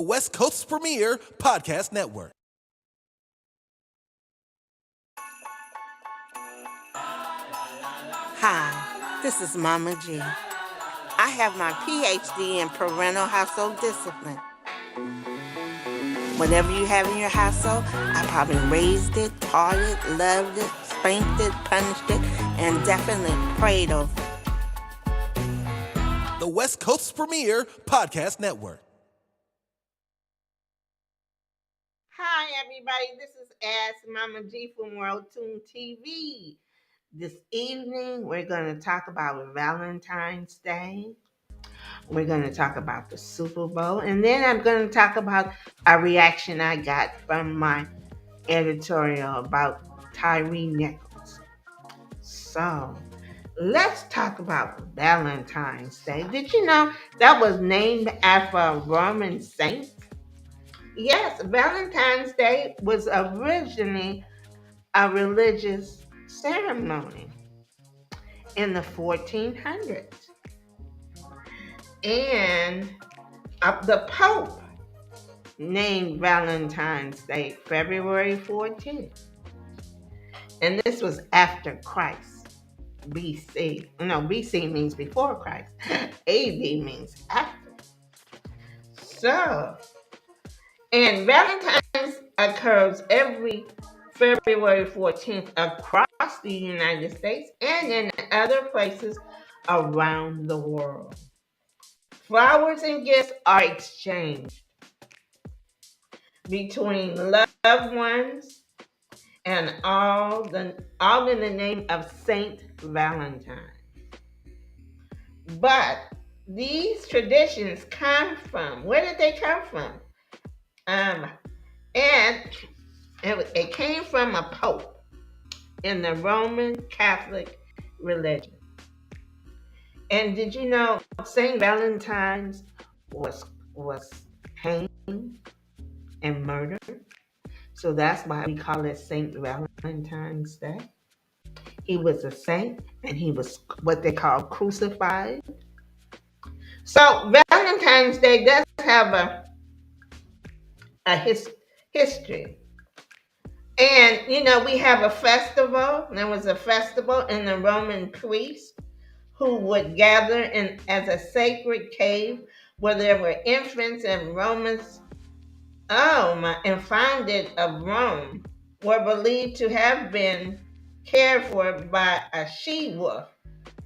the West Coast's premier podcast network. Hi, this is Mama G. I have my PhD in parental household discipline. Whatever you have in your household, I probably raised it, taught it, loved it, spanked it, punished it, and definitely prayed over it. The West Coast's premier podcast network. Hi, everybody. This is Ask Mama G from World Tune TV. This evening, we're going to talk about Valentine's Day. We're going to talk about the Super Bowl. And then I'm going to talk about a reaction I got from my editorial about Tyre Nichols. So, let's talk about Valentine's Day. Did you know that was named after a Roman saint? Yes, Valentine's Day was originally a religious ceremony in the 1400s. And the Pope named Valentine's Day February 14th. And this was after Christ, BC. No, BC means before Christ. AD means after. So, and Valentine's occurs every February 14th across the United States and in other places around the world. Flowers and gifts are exchanged between loved ones and all in the name of Saint Valentine. But these traditions come from, where did they come from? And it came from a pope in the Roman Catholic religion. And did you know Saint Valentine's was hanged and murdered? So that's why we call it Saint Valentine's Day. He was a saint and he was what they call crucified. So Valentine's Day does have a history. And, we have a festival. There was a festival in the Roman priests who would gather as a sacred cave where there were infants and Romans, and founded of Rome, were believed to have been cared for by a she-wolf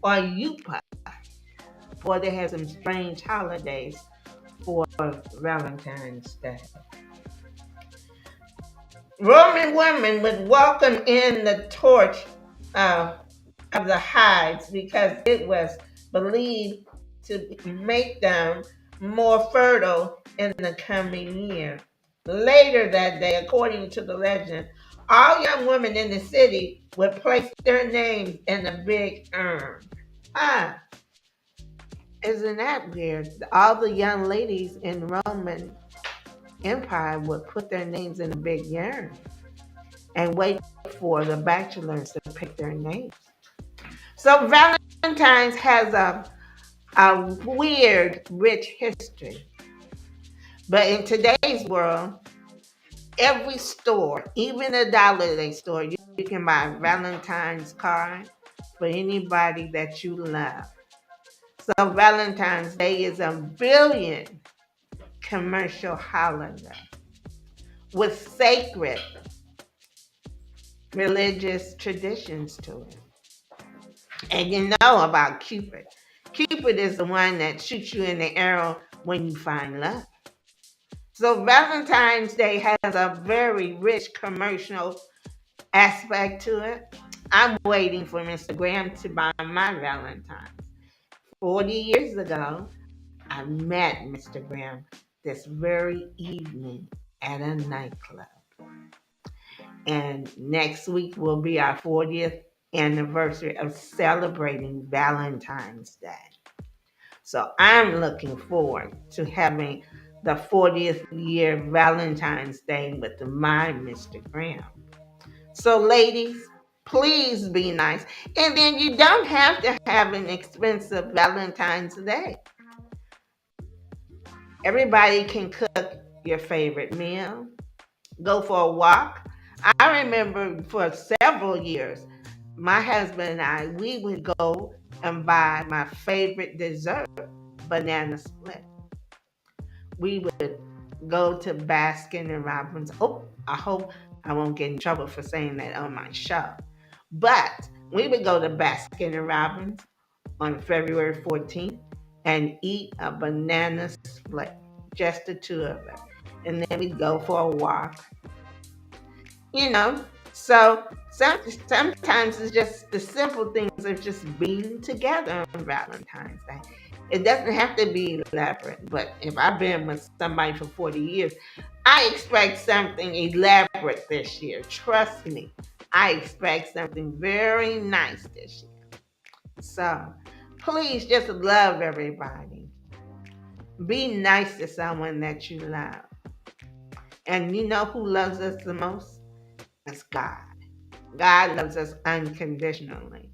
or Yupa, for they had some strange holidays for Valentine's Day. Roman women would welcome in the torch of the hives because it was believed to make them more fertile in the coming year. Later that day, according to the legend, all young women in the city would place their names in a big urn. Isn't that weird? All the young ladies in Roman Empire would put their names in a big urn and wait for the bachelors to pick their names. So Valentine's has a weird, rich history. But in today's world, every store, even a Dollar store, you can buy a Valentine's card for anybody that you love. So Valentine's Day is a brilliant commercial holiday with sacred religious traditions to it. And you know about Cupid. Cupid is the one that shoots you in the arrow when you find love. So Valentine's Day has a very rich commercial aspect to it. I'm waiting for Mr. Graham to buy my Valentine's. 40 years ago, I met Mr. Graham this very evening at a nightclub. And next week will be our 40th anniversary of celebrating Valentine's Day. So I'm looking forward to having the 40th year Valentine's Day with my Mr. Graham. So ladies, please be nice. And then you don't have to have an expensive Valentine's Day. Everybody can cook your favorite meal, go for a walk. I remember for several years, my husband and I, we would go and buy my favorite dessert, banana split. We would go to Baskin and Robbins. Oh, I hope I won't get in trouble for saying that on my show. But we would go to Baskin and Robbins on February 14th and eat a banana split, just the two of us. And then we'd go for a walk, you know. So sometimes it's just the simple things of just being together on Valentine's Day. It doesn't have to be elaborate, but if I've been with somebody for 40 years, I expect something elaborate this year. Trust me, I expect something very nice this year. So please just love everybody. Be nice to someone that you love. And you know who loves us the most? It's God. God loves us unconditionally.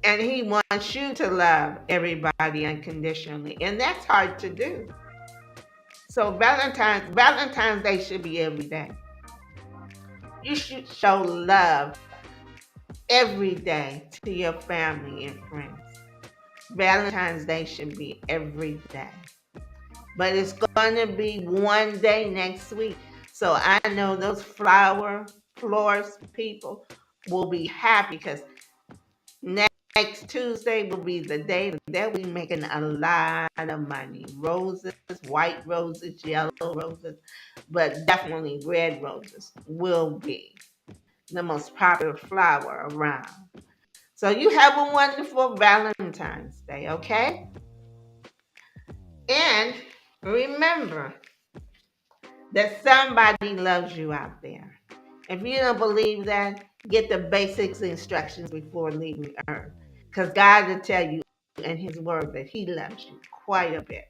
And He wants you to love everybody unconditionally. And that's hard to do. So Valentine's Day should be every day. You should show love every day to your family and friends. Valentine's Day should be every day. But it's going to be one day next week. So I know those florist people will be happy because next Tuesday will be the day that we're making a lot of money. Roses, white roses, yellow roses, but definitely red roses will be the most popular flower around. So you have a wonderful Valentine's Day, okay? And remember that somebody loves you out there. If you don't believe that, get the basics instructions before leaving Earth. Because God will tell you in His Word that He loves you quite a bit.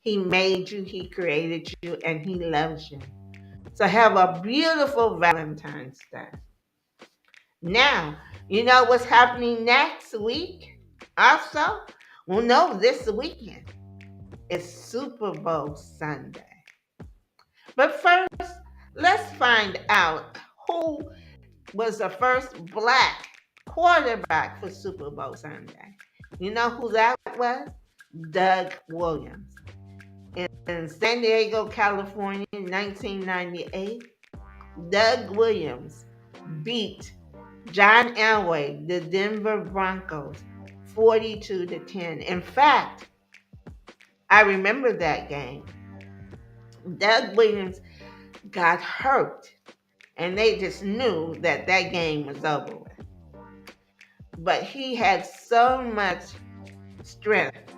He made you, He created you, and He loves you. So have a beautiful Valentine's Day. Now, you know what's happening next week? Also, well, no, this weekend. It's Super Bowl Sunday. But first, let's find out who was the first black quarterback for Super Bowl Sunday. You know who that was? Doug Williams. In San Diego, California, in 1998, Doug Williams beat John Elway, the Denver Broncos, 42-10. In fact, I remember that game. Doug Williams got hurt, and they just knew that that game was over with. But he had so much strength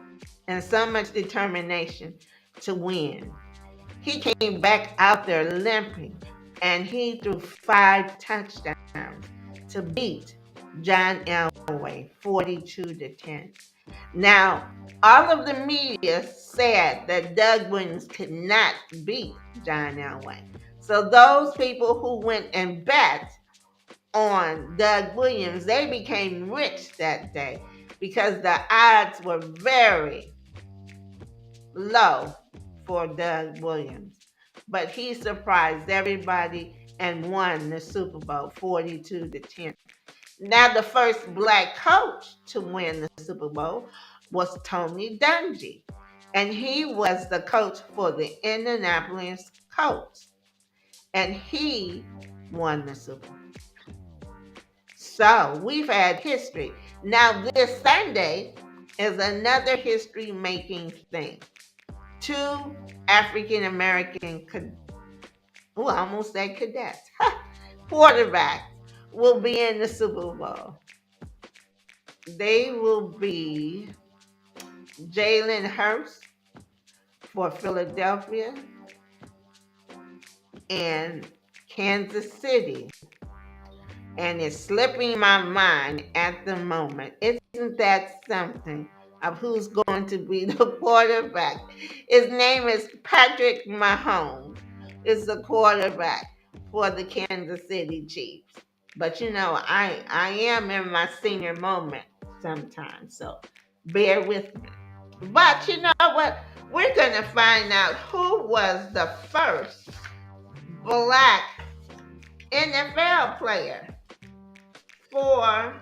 and so much determination to win. He came back out there limping, and he threw 5 touchdowns to beat John Elway 42-10. Now, all of the media said that Doug Williams could not beat John Elway. So those people who went and bet on Doug Williams, they became rich that day because the odds were very low for Doug Williams. But he surprised everybody and won the Super Bowl 42-10. Now, the first black coach to win the Super Bowl was Tony Dungy, and he was the coach for the Indianapolis Colts, and he won the Super Bowl. So we've had history. Now, this Sunday is another history-making thing. 2 African American, I almost said cadets, quarterbacks will be in the Super Bowl. They will be Jalen Hurts for Philadelphia and Kansas City. And it's slipping my mind at the moment. Isn't that something of who's going to be the quarterback? His name is Patrick Mahomes. Is the quarterback for the Kansas City Chiefs. But you know, I am in my senior moment sometimes, so bear with me. But you know what? We're going to find out who was the first black NFL player for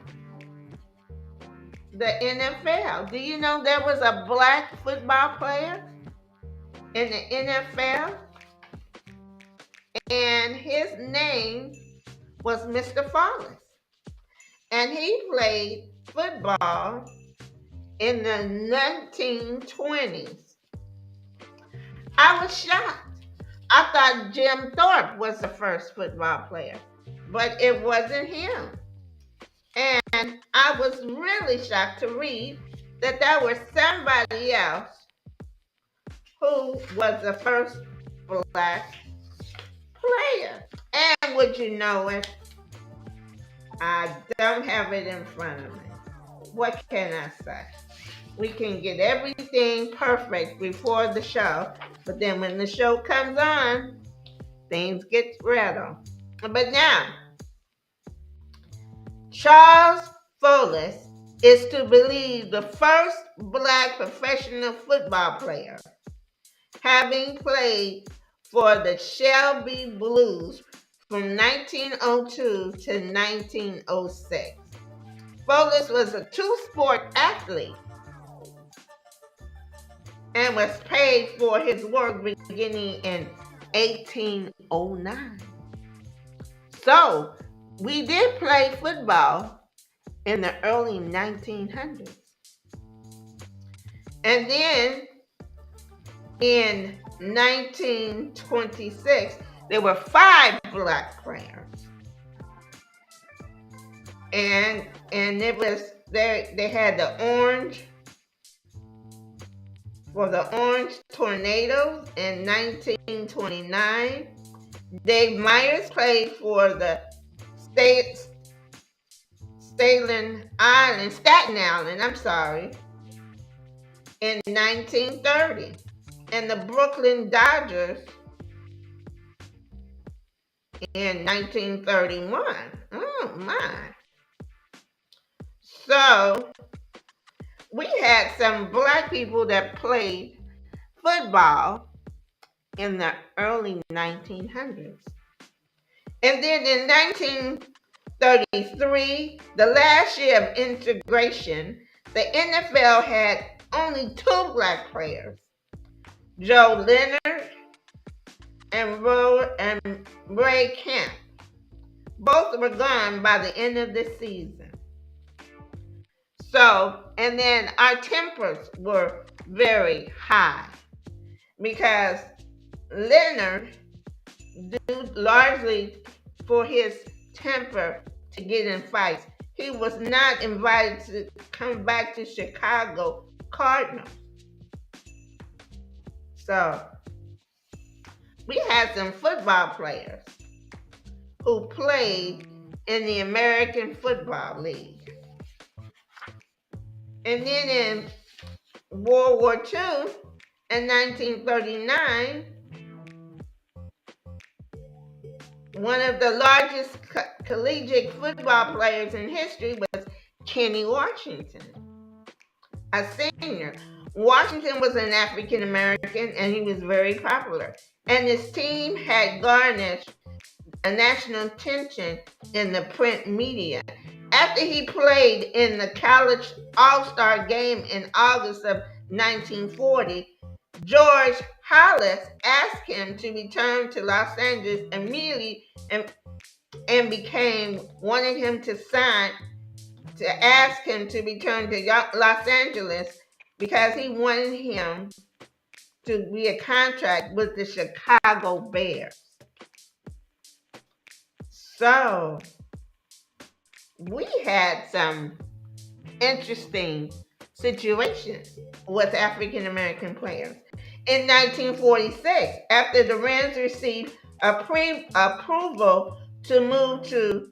the NFL. Do you know there was a black football player in the NFL? And his name was Mr. Follis. And he played football in the 1920s. I was shocked. I thought Jim Thorpe was the first football player, but it wasn't him. And I was really shocked to read that there was somebody else who was the first black player. And would you know it? I don't have it in front of me. What can I say? We can get everything perfect before the show, but then when the show comes on, things get rattled. But now, Charles Follis is to believe the first black professional football player, having played for the Shelby Blues from 1902 to 1906. Follis was a two-sport athlete and was paid for his work beginning in 1809. So, we did play football in the early 1900s. And then in 1926, there were 5 black players. And it was they had the orange for the Orange Tornadoes in 1929. Dave Myers played for the Staten Island, in 1930. And the Brooklyn Dodgers in 1931. Oh my. So we had some black people that played football in the early 1900s. And then in 1933, the last year of integration, the NFL had only 2 black players, Joe Leonard and Ray Kemp. Both were gone by the end of the season. So, and then our tempers were very high because Leonard, due largely for his temper to get in fights, he was not invited to come back to Chicago Cardinals. So, we had some football players who played in the American Football League. And then in World War II, in 1939, one of the largest collegiate football players in history was Kenny Washington, a senior. Washington was an African American and he was very popular. And his team had garnered a national attention in the print media. After he played in the college All-Star game in August of 1940, George Halas asked him to return to Los Angeles immediately and wanted him to ask him to return to Los Angeles because he wanted him to be a contract with the Chicago Bears. So, we had some interesting situations with African American players. In 1946, after the Rams received approval to move to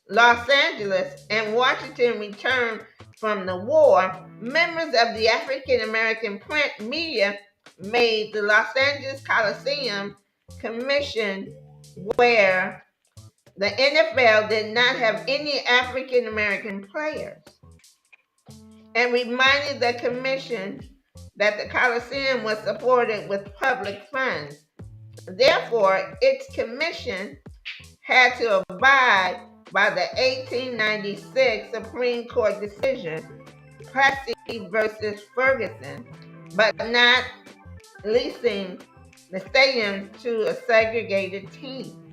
Los Angeles and Washington returned from the war, members of the African American print media made the Los Angeles Coliseum Commission, where the NFL did not have any African American players, and reminded the commission that the Coliseum was supported with public funds. Therefore, its commission had to abide by the 1896 Supreme Court decision, Plessy versus Ferguson, but not leasing the stadium to a segregated team.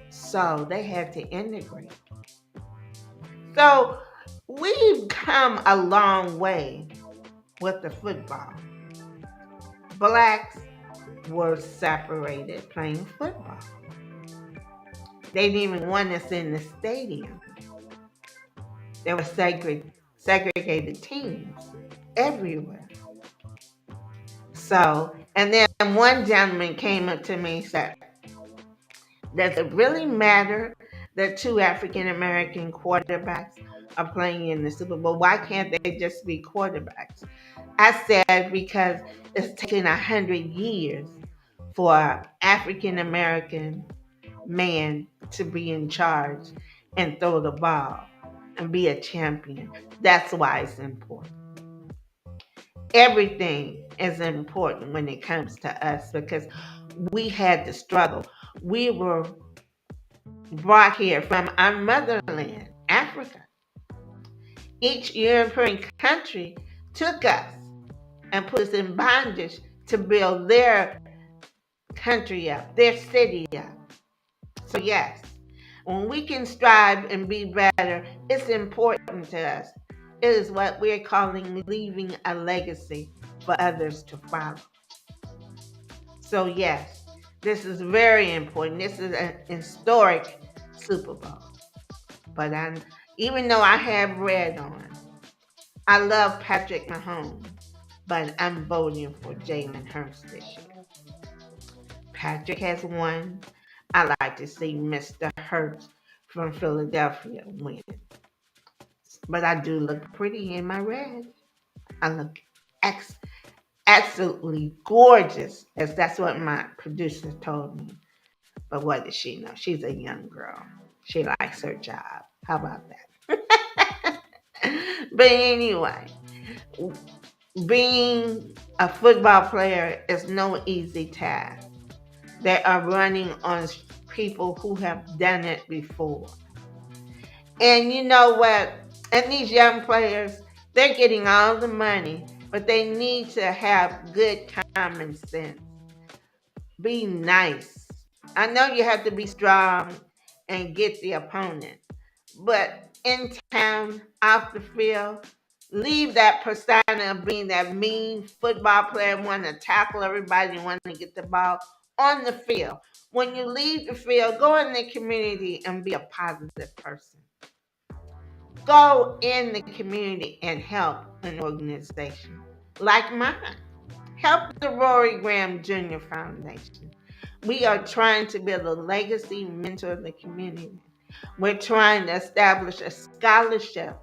So they had to integrate. So we've come a long way with the football. Blacks were separated playing football. They didn't even want us in the stadium. There were segregated teams everywhere. So, and then one gentleman came up to me and said, does it really matter that two African American quarterbacks are playing in the Super Bowl? Why can't they just be quarterbacks? I said, because it's taken 100 years for African American man to be in charge and throw the ball and be a champion. That's why it's important. Everything is important when it comes to us because we had to struggle. We were brought here from our motherland, Africa. Each European country took us and put us in bondage to build their country up, their city up. So yes, when we can strive and be better, it's important to us. It is what we're calling leaving a legacy for others to follow. So yes, this is very important. This is an historic Super Bowl. But even though I have red on, I love Patrick Mahomes, but I'm voting for Jalen Hurts this year. Patrick has won. I like to see Mr. Hurts from Philadelphia win. But I do look pretty in my red. I look absolutely gorgeous, as that's what my producer told me. But what does she know? She's a young girl. She likes her job. How about that? But anyway, being a football player is no easy task. They are running on people who have done it before. And you know what? And these young players, they're getting all the money, but they need to have good common sense. Be nice. I know you have to be strong and get the opponent, but in town, off the field, leave that persona of being that mean football player, want to tackle everybody, want to get the ball on the field. When you leave the field, go in the community and be a positive person. Go in the community and help an organization like mine. Help the Rory Graham Jr. Foundation. We are trying to build a legacy mentor in the community. We're trying to establish a scholarship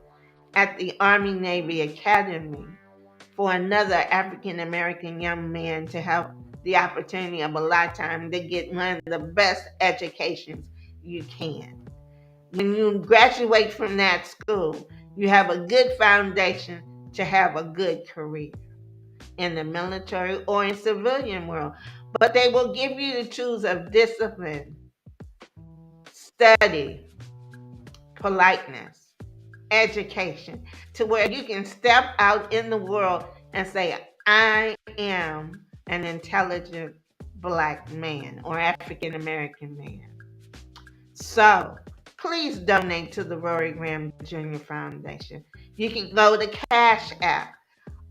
at the Army Navy Academy for another African American young man to have the opportunity of a lifetime to get one of the best educations you can. When you graduate from that school, you have a good foundation to have a good career in the military or in civilian world. But they will give you the tools of discipline, study, politeness, education, to where you can step out in the world and say, I am an intelligent Black man or African American man. So please donate to the Rory Graham Jr. Foundation. You can go to Cash App,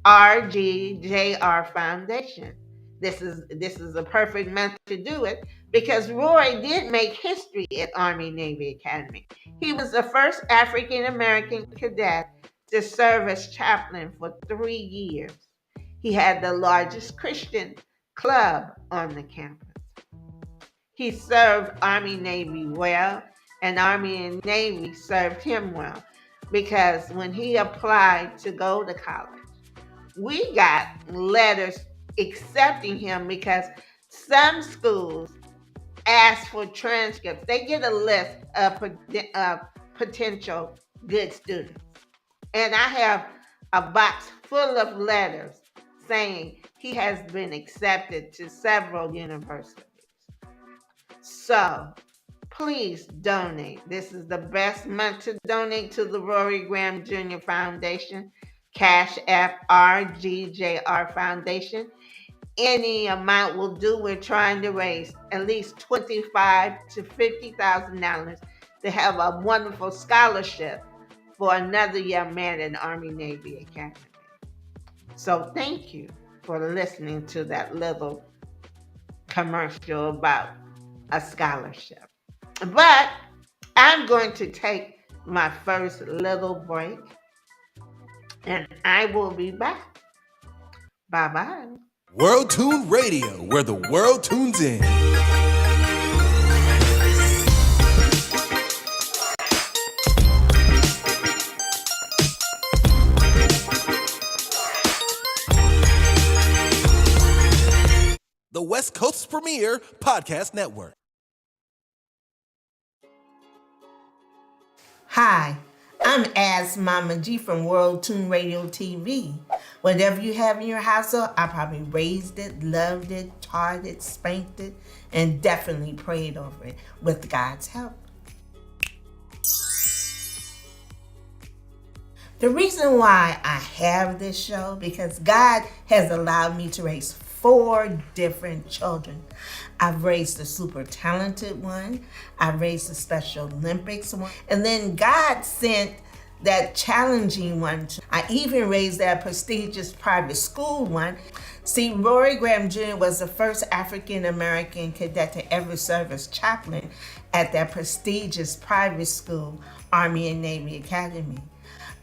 RGJR Foundation. This is a perfect month to do it because Roy did make history at Army Navy Academy. He was the first African American cadet to serve as chaplain for 3 years. He had the largest Christian club on the campus. He served Army Navy well, and Army and Navy served him well because when he applied to go to college, we got letters accepting him because some schools ask for transcripts. They get a list of potential good students. And I have a box full of letters saying he has been accepted to several universities. So please donate. This is the best month to donate to the Rory Graham Jr. Foundation, Cash App RGJR Foundation. Any amount will do. We're trying to raise at least $25,000 to $50,000 to have a wonderful scholarship for another young man in the Army Navy Academy. So thank you for listening to that little commercial about a scholarship. But I'm going to take my first little break and I will be back. Bye-bye. World Tune Radio, where the world tunes in. The West Coast's premier podcast network. Hi, I'm As Mama G from World Tune Radio TV. Whatever you have in your household, I probably raised it, loved it, taught it, spanked it, and definitely prayed over it with God's help. The reason why I have this show, because God has allowed me to raise 4 different children. I've raised a super talented one. I've raised a Special Olympics one. And then God sent that challenging one. I even raised that prestigious private school one. See, Rory Graham Jr. was the first African-American cadet to ever serve as chaplain at that prestigious private school, Army and Navy Academy.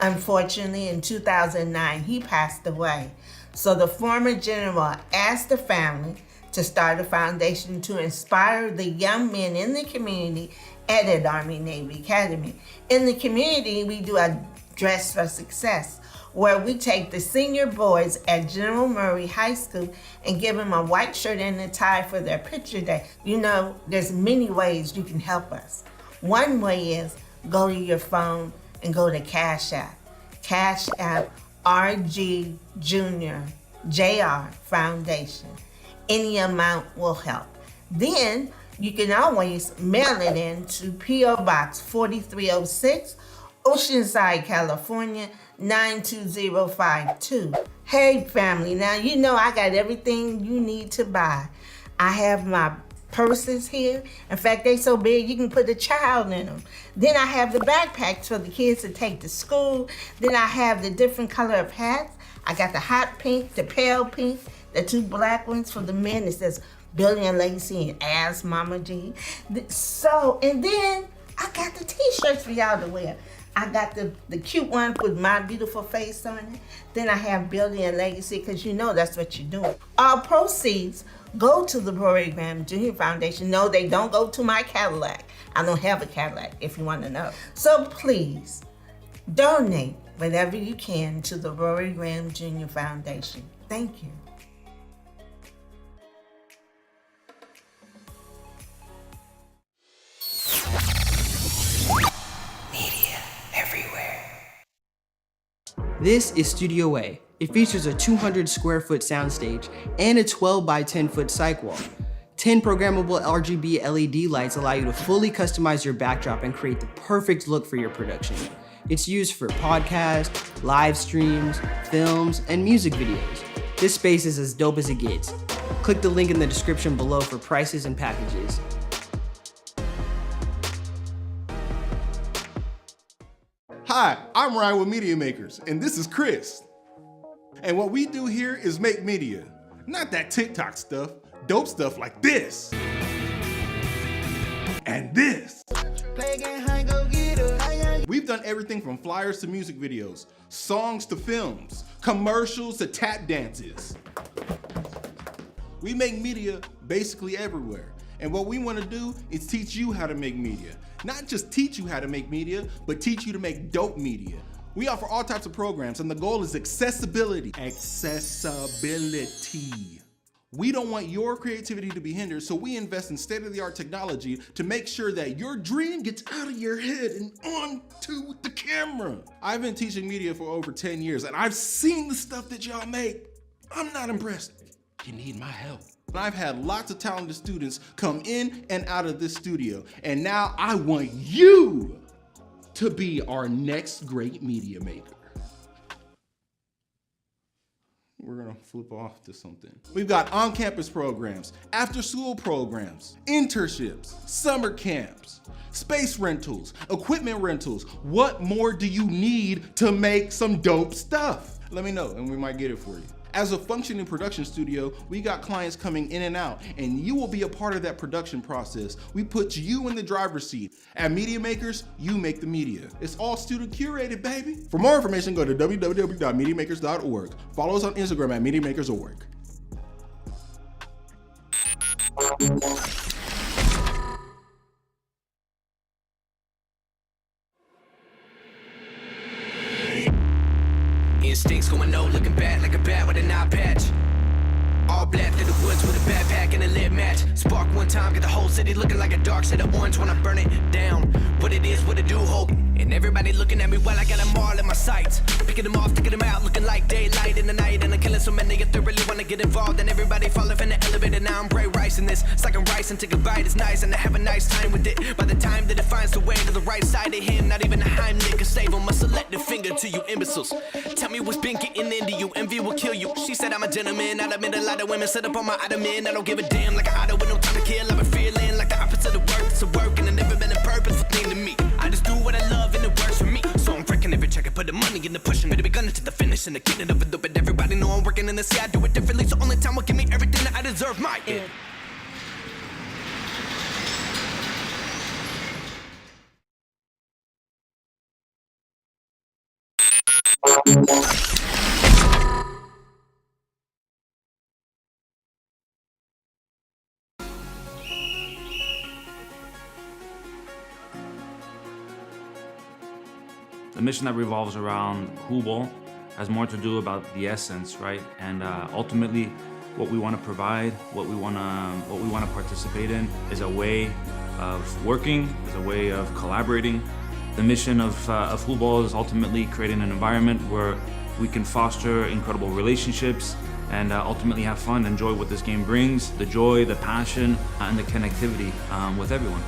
Unfortunately, in 2009, he passed away. So the former general asked the family to start a foundation to inspire the young men in the community at the Army Navy Academy. In the community, we do a Dress for Success, where we take the senior boys at General Murray High School and give them a white shirt and a tie for their picture day. You know, there's many ways you can help us. One way is go to your phone and go to Cash App. Cash App RG Junior JR Foundation. Any amount will help. Then you can always mail it in to P.O. Box 4306, Oceanside, California, 92052. Hey family, now you know I got everything you need to buy. I have my purses here. In fact, they so big you can put a child in them. Then I have the backpacks for the kids to take to school. Then I have the different color of hats. I got the hot pink, the pale pink, the 2 black ones for the men. It says Billy and Lacey and As Mama G. So, and then I got the t-shirts for y'all to wear. I got the cute one with my beautiful face on it. Then I have Billy and Legacy, because you know that's what you're doing. All proceeds go to the Rory Graham Jr. Foundation. No, they don't go to my Cadillac. I don't have a Cadillac, if you want to know. So please, donate whatever you can to the Rory Graham Jr. Foundation. Thank you. This is Studio A. It features a 200 square foot soundstage and a 12 by 10 foot cyc wall. 10 programmable RGB LED lights allow you to fully customize your backdrop and create the perfect look for your production. It's used for podcasts, live streams, films, and music videos. This space is as dope as it gets. Click the link in the description below for prices and packages. Hi, I'm Ryan with Media Makers, and this is Chris. And what we do here is make media. Not that TikTok stuff, dope stuff like this. And this. We've done everything from flyers to music videos, songs to films, commercials to tap dances. We make media basically everywhere. And what we want to do is teach you how to make media. Not just teach you how to make media, but teach you to make dope media. We offer all types of programs, and the goal is accessibility. Accessibility. We don't want your creativity to be hindered, so we invest in state-of-the-art technology to make sure that your dream gets out of your head and onto the camera. I've been teaching media for over 10 years, and I've seen the stuff that y'all make. I'm not impressed. You need my help. I've had lots of talented students come in and out of this studio, and now I want you to be our next great media maker. We're gonna flip off to something. We've got on-campus programs, after-school programs, internships, summer camps, space rentals, equipment rentals. What more do you need to make some dope stuff? Let me know and we might get it for you. As a functioning production studio, we got clients coming in and out, and you will be a part of that production process. We put you in the driver's seat. At Media Makers, you make the media. It's all student curated, baby. For more information, go to www.mediamakers.org. Follow us on Instagram at MediaMakers.org. Instincts going low, looking bad like a bat with an eye patch. All black through the woods with a backpack and a lit match. Spark one time, get the whole city looking like a dark shade of orange when I burn it down. What it is, what it do, hope. And everybody looking at me while I got them all in my sights. Picking them off, taking them out, looking like daylight in the night. And I'm killing so many if they really wanna get involved. And everybody falling from the elevator, now I'm Bray Rice in this. It's like I'm rice and take a bite, it's nice. And I have a nice time with it. By the time that it finds the way to the right side of him, not even a Heimlich can save him. A selective finger to you imbeciles. Tell me what's been getting into you, envy will kill you. She said I'm a gentleman, I admit a lot of women set up on my ottoman. I don't give a damn like an auto with no time to kill. I've been feeling like the opposite of work, it's a work. And it never been a purposeful thing to me. I just do what I love and it works for me. So I'm freaking every check, I put the money in the pushing. Better be gunning to the finish and the getting of it. But everybody know I'm working in the sea, I do it differently. So only time will give me everything that I deserve, my end. The mission that revolves around Hoopball has more to do about the essence, right? And ultimately, what we want to provide, what we want to participate in, is a way of working, is a way of collaborating. The mission of Hoopball is ultimately creating an environment where we can foster incredible relationships and ultimately have fun, enjoy what this game brings, the joy, the passion, and the connectivity with everyone.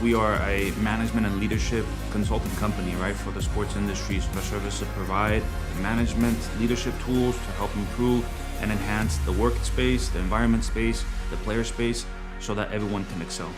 We are a management and leadership consulting company, right, for the sports industry. So our services provide management, leadership tools to help improve and enhance the work space, the environment space, the player space, so that everyone can excel.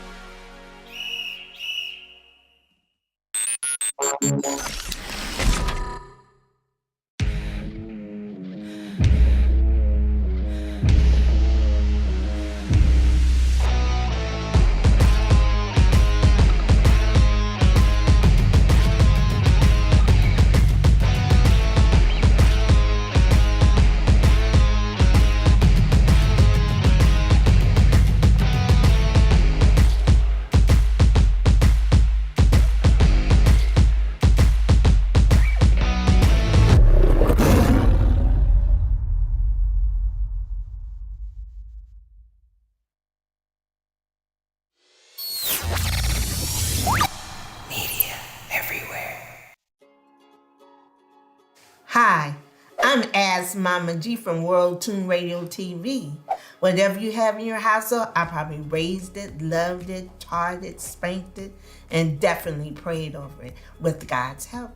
Hi, I'm As Mama G from World Tune Radio TV. Whatever you have in your household, I probably raised it, loved it, taught it, spanked it, and definitely prayed over it with God's help.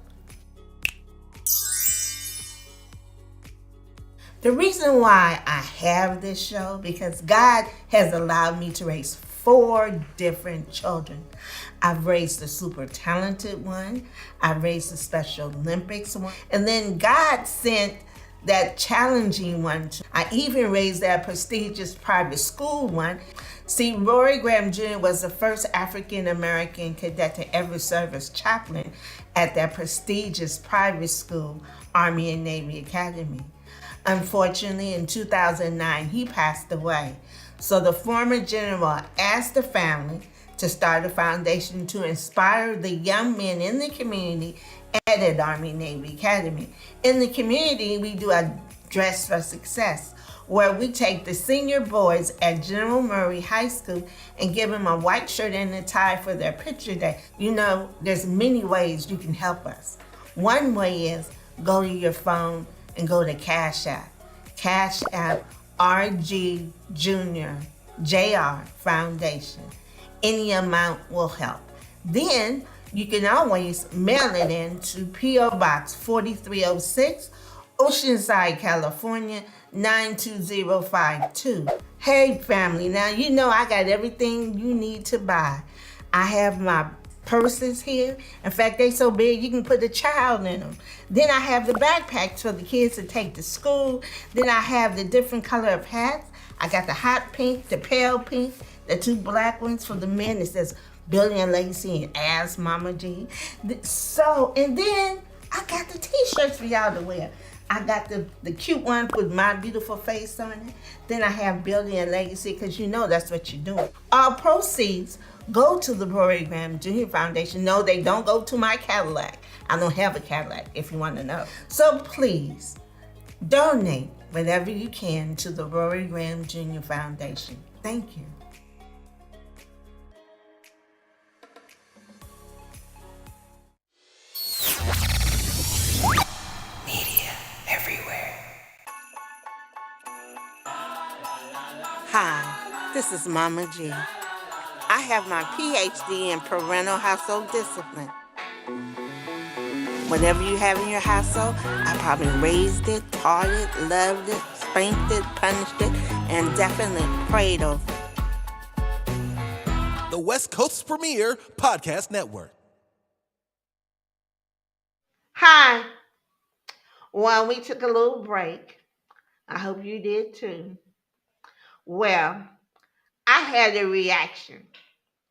The reason why I have this show, because God has allowed me to raise 4 different children. I've raised the super talented one, I've raised the Special Olympics one, and then God sent that challenging one. I even raised that prestigious private school one. See, Rory Graham Jr. was the first African-American cadet to ever serve as chaplain at that prestigious private school, Army and Navy Academy. Unfortunately, in 2009, he passed away. So the former general asked the family to start a foundation to inspire the young men in the community at Army Navy Academy. In the community, we do a Dress for Success, where we take the senior boys at General Murray High School and give them a white shirt and a tie for their picture day. You know, there's many ways you can help us. One way is go to your phone and go to Cash App. Cash App RG Junior JR Foundation. Any amount will help. Then you can always mail it in to P.O. Box 4306, Oceanside, California, 92052. Hey family, now you know I got everything you need to buy. I have my purses here. In fact, they so big you can put a child in them. Then I have the backpacks for the kids to take to school. Then I have the different color of hats. I got the hot pink, the pale pink, the two black ones for the men. It says Billy and Lacey and Ask Mama G. So, and then I got the t-shirts for y'all to wear. I got the cute one with my beautiful face on it. Then I have Billy and Legacy, because you know that's what you're doing. All proceeds go to the Rory Graham Jr. Foundation. No, they don't go to my Cadillac. I don't have a Cadillac, if you want to know. So please, donate whatever you can to the Rory Graham Jr. Foundation. Thank you. Hi, this is Mama G. I have my PhD in parental household discipline. Whatever you have in your household, I probably raised it, taught it, loved it, spanked it, punished it, and definitely prayed over it. The West Coast's premier podcast network. Hi. Well, we took a little break. I hope you did too. Well, I had a reaction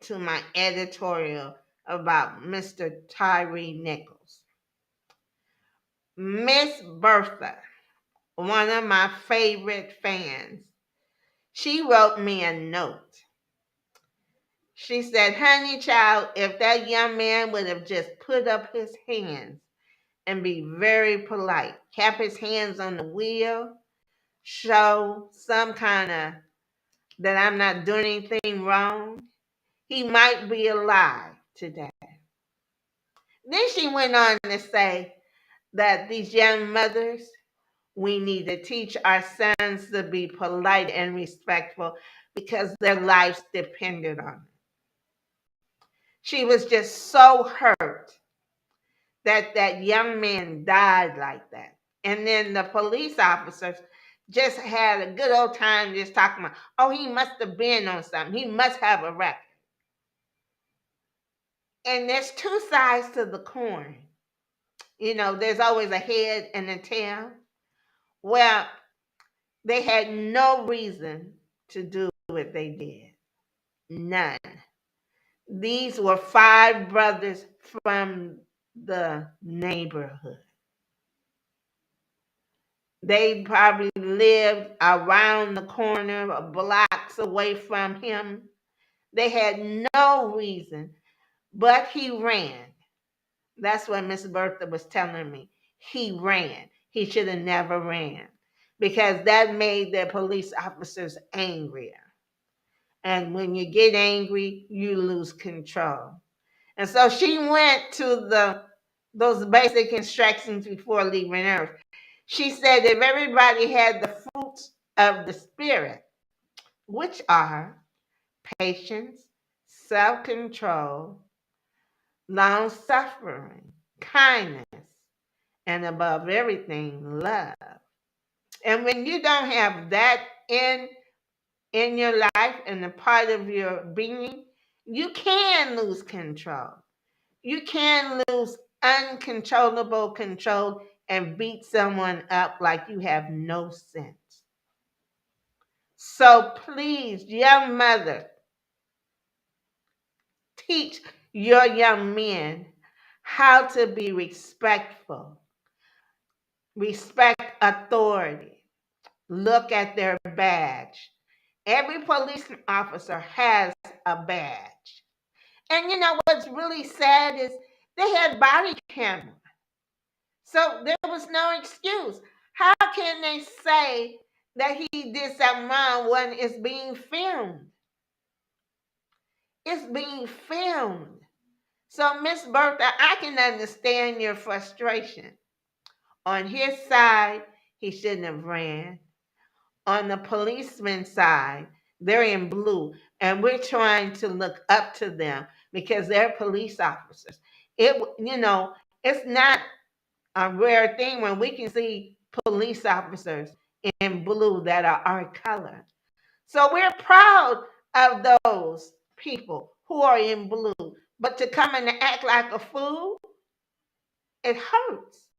to my editorial about Mr. Tyree Nichols. Miss Bertha, one of my favorite fans, she wrote me a note. She said, honey child, if that young man would have just put up his hands and be very polite, kept his hands on the wheel, show some kind of that I'm not doing anything wrong, he might be alive today. Then she went on to say that these young mothers, we need to teach our sons to be polite and respectful because their lives depended on it. She was just so hurt that that young man died like that. And then the police officers just had a good old time just talking about, oh, he must have been on something. He must have a record. And there's two sides to the coin. You know, there's always a head and a tail. Well, they had no reason to do what they did. None. These were 5 brothers from the neighborhood. They probably lived around the corner, blocks away from him. They had no reason, but he ran. That's what Miss Bertha was telling me. He ran. He should have never ran because that made the police officers angrier. And when you get angry, you lose control. And so she went to those basic instructions before leaving Earth. She said if everybody had the fruits of the Spirit, which are patience, self-control, long-suffering, kindness, and above everything, love. And when you don't have that in your life and a part of your being, you can lose control. You can lose uncontrollable control and beat someone up like you have no sense. So please, young mother, teach your young men how to be respectful, respect authority, look at their badge. Every police officer has a badge. And you know what's really sad is they had body camera. So there was no excuse. How can they say that he did something wrong when it's being filmed? It's being filmed. So, Miss Bertha, I can understand your frustration. On his side, he shouldn't have ran. On the policeman's side, they're in blue, and we're trying to look up to them because they're police officers. It's not a rare thing when we can see police officers in blue that are our color. So we're proud of those people who are in blue. But to come and act like a fool, it hurts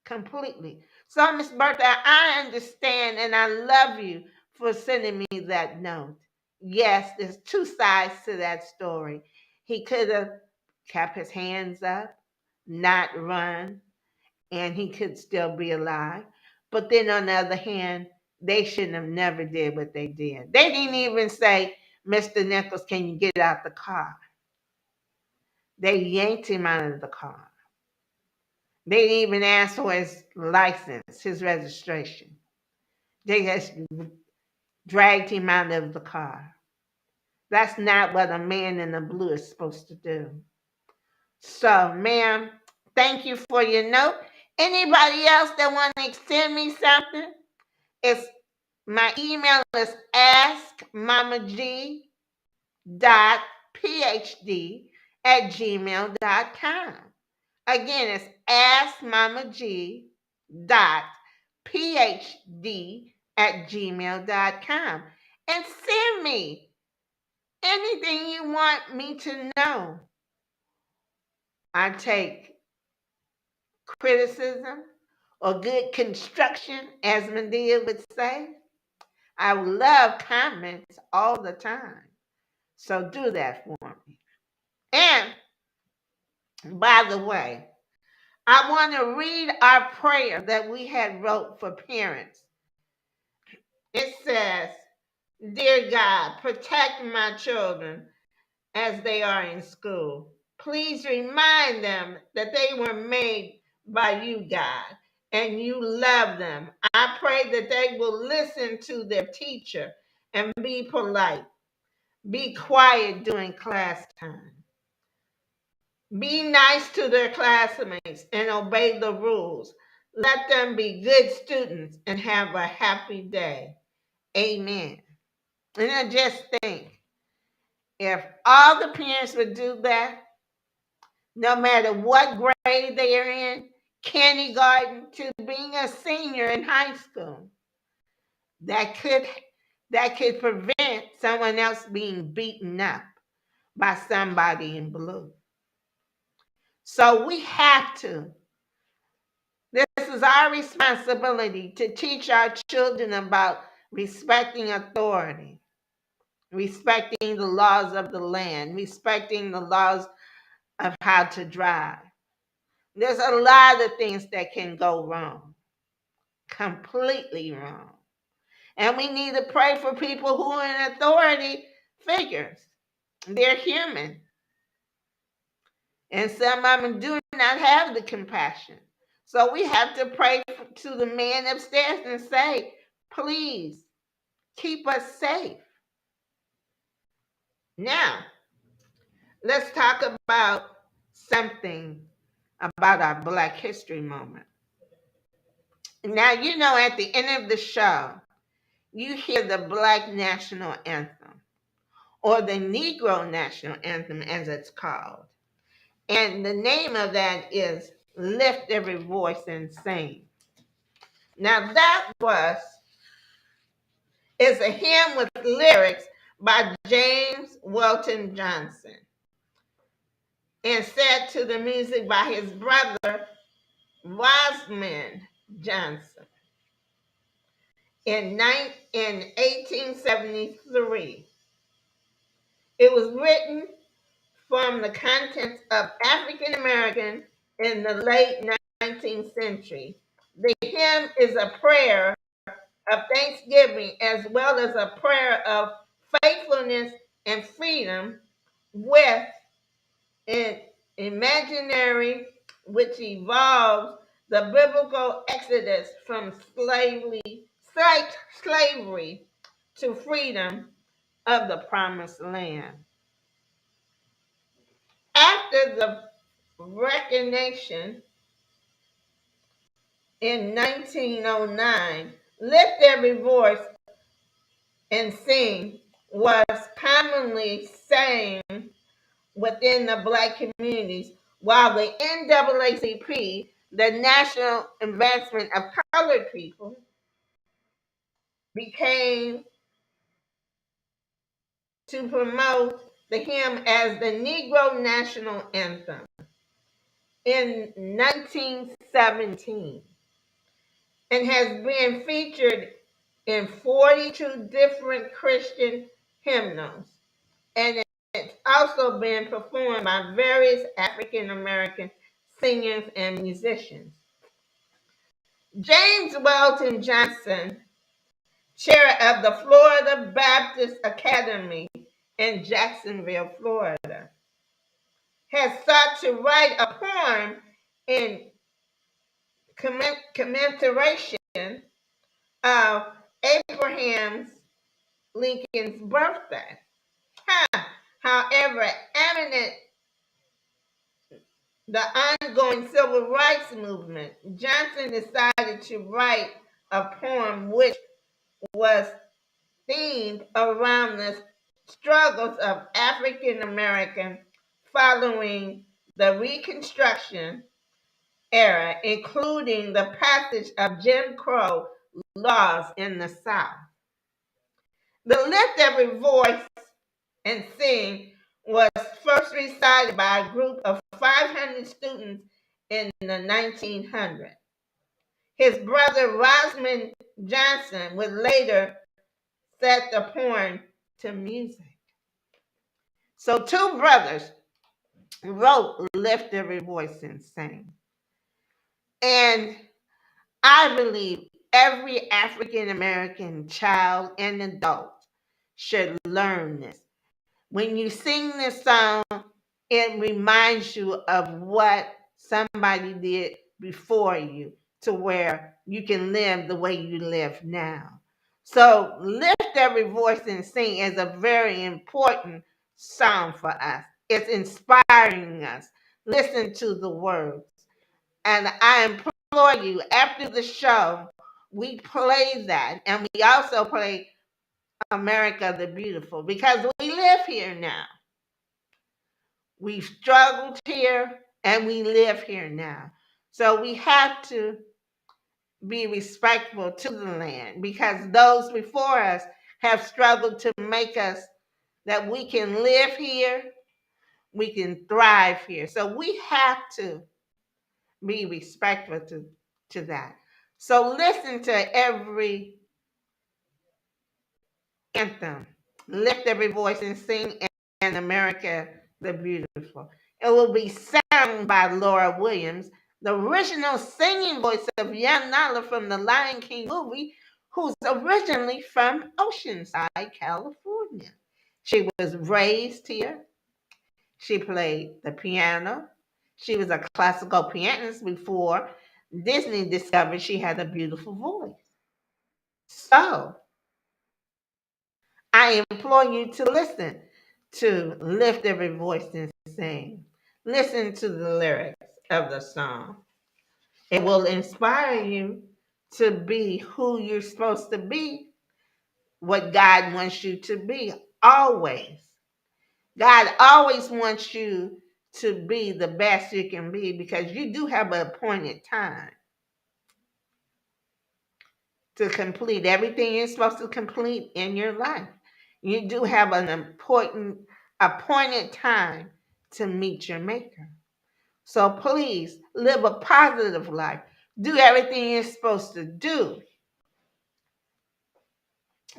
completely. So, Miss Bertha, I understand and I love you for sending me that note. Yes, there's two sides to that story. He could have kept his hands up, not run, and he could still be alive. But then on the other hand, they shouldn't have never did what they did. They didn't even say, Mr. Nichols, can you get out the car? They yanked him out of the car. They didn't even ask for his license, his registration. They just dragged him out of the car. That's not what a man in the blue is supposed to do. So, ma'am, thank you for your note. Anybody else that want to extend me something? My email is askmamag.phd@gmail.com. Again, it's askmamag.phd@gmail.com. And send me anything you want me to know. I take criticism or good construction, as Medea would say. I love comments all the time. So do that for me. And by the way, I want to read our prayer that we had wrote for parents. It says, Dear God, protect my children as they are in school. Please remind them that they were made by you, God, and you love them. I pray that they will listen to their teacher and be polite. Be quiet during class time. Be nice to their classmates and obey the rules. Let them be good students and have a happy day. Amen. And I just think, if all the parents would do that, no matter what grade they are in, kindergarten to being a senior in high school, that could prevent someone else being beaten up by somebody in blue. So we have to. This is our responsibility to teach our children about respecting authority, respecting the laws of the land, respecting the laws of how to drive. There's a lot of things that can go wrong, completely wrong. And we need to pray for people who are in authority figures. They're human. And some of them do not have the compassion. So we have to pray to the man upstairs and say, please keep us safe. Now, let's talk about something about our Black History Moment. Now, at the end of the show, you hear the Black National Anthem, or the Negro National Anthem as it's called. And the name of that is Lift Every Voice and Sing. Now that is a hymn with lyrics by James Weldon Johnson and set to the music by his brother Rosamond Johnson in 1873. It was written from the contents of African American in the late 19th century. The hymn is a prayer of thanksgiving as well as a prayer of faithfulness and freedom with an imaginary which evolves the biblical exodus from slavery to freedom of the promised land. After the recognition in 1909, Lift Every Voice and Sing was commonly sang within the Black communities, while the NAACP, the National Advancement of Colored People, became to promote the hymn as the Negro National Anthem in 1917 and has been featured in 42 different Christian hymnals, and it's also been performed by various African American singers and musicians. James Weldon Johnson, chair of the Florida Baptist Academy in Jacksonville, Florida, has sought to write a poem in commemoration of Abraham Lincoln's birthday. However, amid the ongoing civil rights movement, Johnson decided to write a poem which was themed around the struggles of African Americans following the Reconstruction era, including the passage of Jim Crow laws in the South. The Lift Every Voice and Sing was first recited by a group of 500 students in the 1900s. His brother Rosamond Johnson would later set the poem to music. So two brothers wrote Lift Every Voice and Sing. And I believe every African American child and adult should learn this. When you sing this song, it reminds you of what somebody did before you to where you can live the way you live now. So Lift Every Voice and Sing is a very important song for us. It's inspiring us. Listen to the words. And I implore you, after the show, we play that. And we also play America the Beautiful, because we live here now. We've struggled here and we live here now. So we have to be respectful to the land, because those before us have struggled to make us that we can live here, we can thrive here. So we have to be respectful to that. So listen to every anthem, Lift Every Voice and Sing, and America the Beautiful. It will be sung by Laura Williams, the original singing voice of young Nala from the Lion King movie, who's originally from Oceanside, California. She was raised here. She played the piano. She was a classical pianist before Disney discovered she had a beautiful voice. So I implore you to listen to Lift Every Voice and Sing. Listen to the lyrics of the song. It will inspire you to be who you're supposed to be, what God wants you to be, always. God always wants you to be the best you can be, because you do have an appointed time to complete everything you're supposed to complete in your life. You do have an important appointed time to meet your maker. So please live a positive life. Do everything you're supposed to do,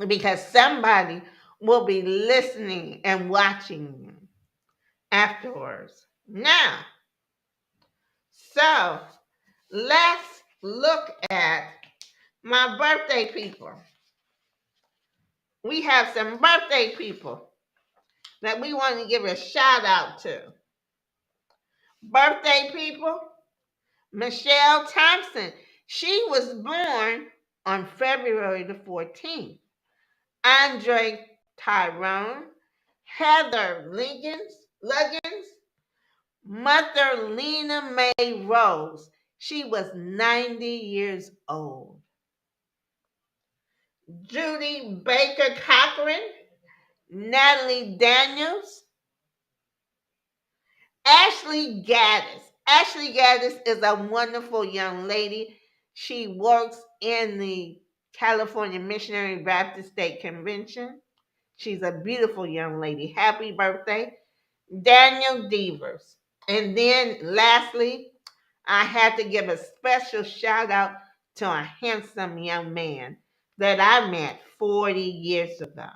because somebody will be listening and watching you afterwards. Now, so let's look at my birthday people. We have some birthday people that we want to give a shout out to. Birthday people, Michelle Thompson, she was born on February the 14th. Andre Tyrone, Heather Luggins, Mother Lena Mae Rose. She was 90 years old. Judy Baker Cochran, Natalie Daniels, Ashley Gaddis. Ashley Gaddis is a wonderful young lady. She works in the California Missionary Baptist State Convention. She's a beautiful young lady. Happy birthday, Daniel Devers. And then lastly, I had to give a special shout out to a handsome young man that I met 40 years ago.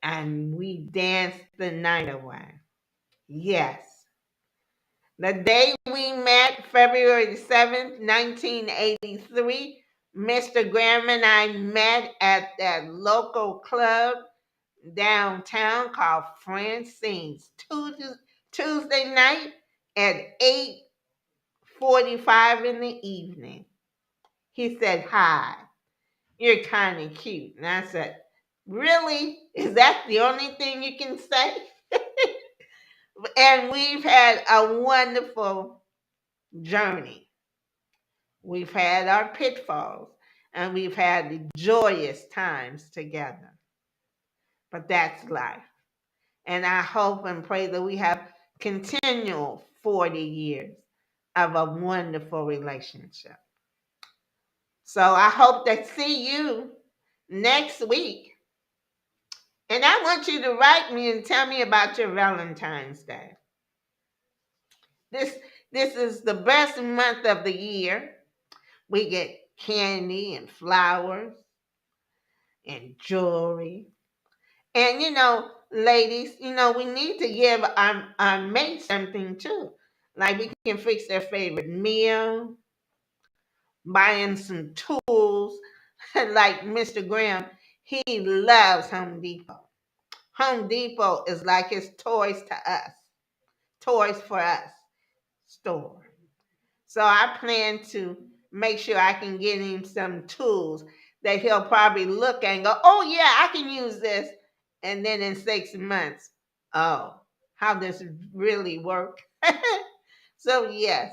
And we danced the night away. Yes. The day we met, February 7th, 1983, Mr. Graham and I met at that local club downtown called Francine's Tuesday night at 8:45 in the evening. He said, "Hi, you're kind of cute." And I said, "Really? Is that the only thing you can say?" And we've had a wonderful journey. We've had our pitfalls and we've had the joyous times together. But that's life. And I hope and pray that we have continual 40 years of a wonderful relationship. So I hope to see you next week. And I want you to write me and tell me about your Valentine's Day. This is the best month of the year. We get candy and flowers and jewelry. And ladies, we need to give our mates something too. Like we can fix their favorite meal, buying some tools. Like Mr. Graham, he loves Home Depot. Home Depot is like his Toys for Us store. So I plan to make sure I can get him some tools that he'll probably look and go, "Oh yeah, I can use this." And then in 6 months, "Oh, how does it really work?" So yes,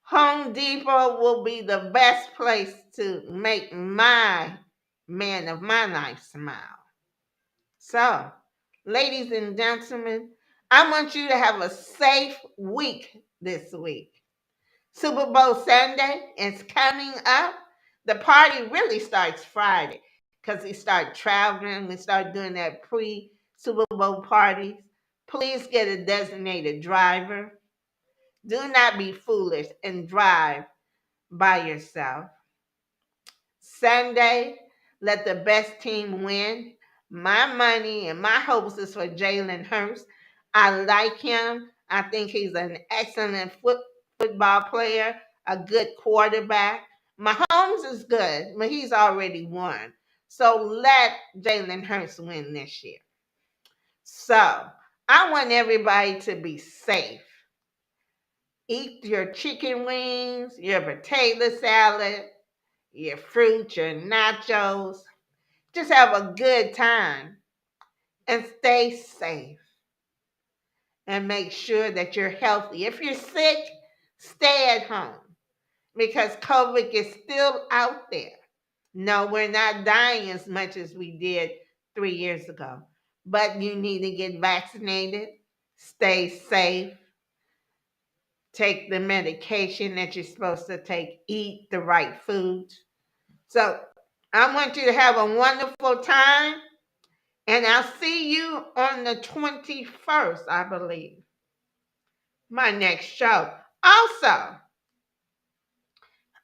Home Depot will be the best place to make my man of my life smile. So, ladies and gentlemen, I want you to have a safe week this week. Super Bowl Sunday is coming up. The party really starts Friday because we start traveling. We start doing that pre-Super Bowl parties. Please get a designated driver. Do not be foolish and drive by yourself. Sunday, let the best team win. My money and my hopes is for Jalen Hurts. I like him. I think he's an excellent football player, a good quarterback. Mahomes is good, but he's already won. So let Jalen Hurts win this year. So I want everybody to be safe. Eat your chicken wings, your potato salad, your fruit, your nachos. Just have a good time and stay safe. And make sure that you're healthy. If you're sick, stay at home because COVID is still out there. No, we're not dying as much as we did 3 years ago, but you need to get vaccinated, stay safe, take the medication that you're supposed to take, eat the right foods. So I want you to have a wonderful time, and I'll see you on the 21st, I believe, my next show. Also,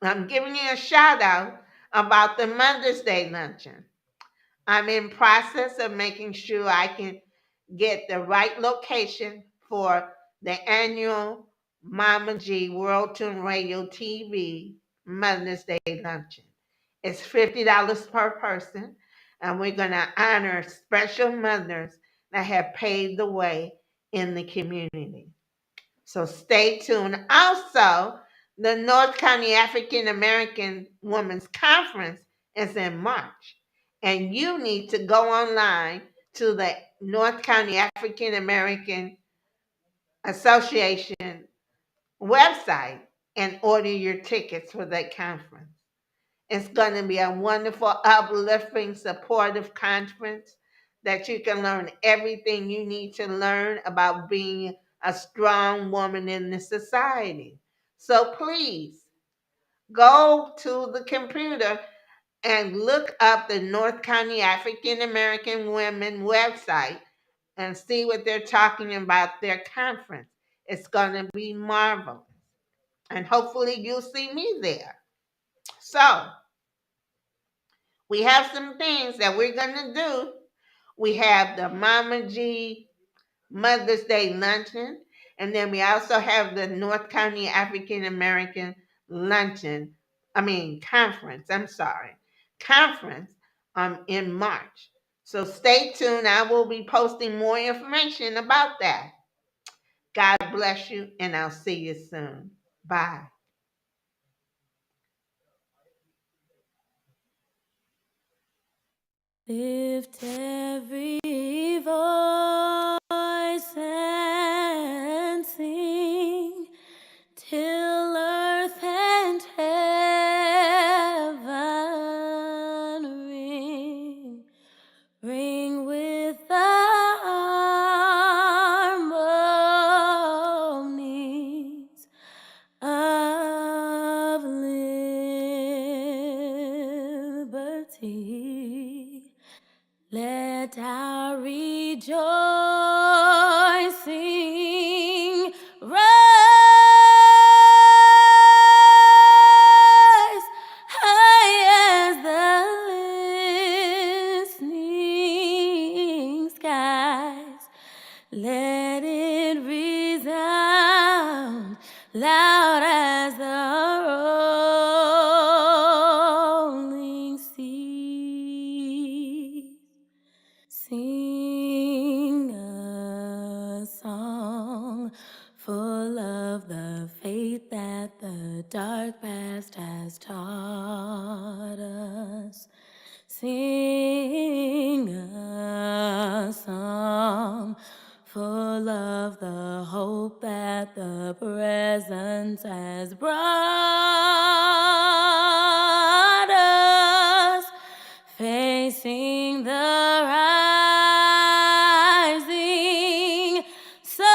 I'm giving you a shout out about the Mother's Day luncheon. I'm in process of making sure I can get the right location for the annual Mama G World Tune Radio TV Mother's Day luncheon. It's $50 per person, and we're going to honor special mothers that have paved the way in the community. So stay tuned. Also, the North County African American Women's Conference is in March. And you need to go online to the North County African American Association website and order your tickets for that conference. It's going to be a wonderful, uplifting, supportive conference that you can learn everything you need to learn about being a strong woman in the society. So please go to the computer and look up the North County African American Women website and see what they're talking about their conference. It's going to be marvelous. And hopefully you'll see me there. So, we have some things that we're going to do. We have the Mama G Mother's Day Luncheon, and then we also have the North County African American conference in March. So stay tuned. I will be posting more information about that. God bless you, and I'll see you soon. Bye. Lift every voice and sing till earth and heaven ring. Ring with the harmonies of liberty. Let our rejoicing rise high as the listening skies. Let it resound loud as the rolling sea. Sing a song full of the faith that the dark past has taught us. Sing a song full of the hope that the present has brought us. Facing the rising sun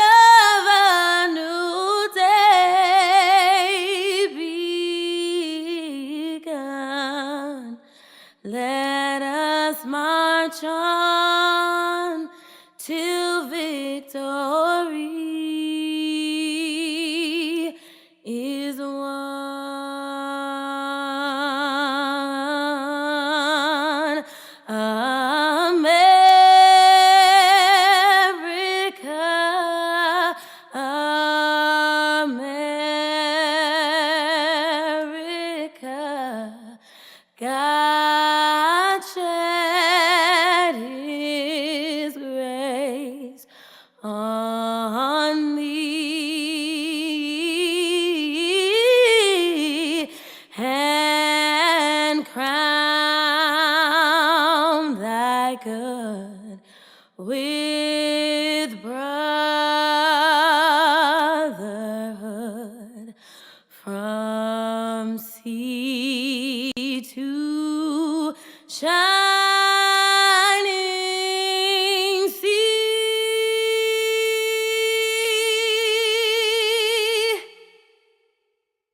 of a new day begun. Let us march on till victory is won. America, America, God shed His grace on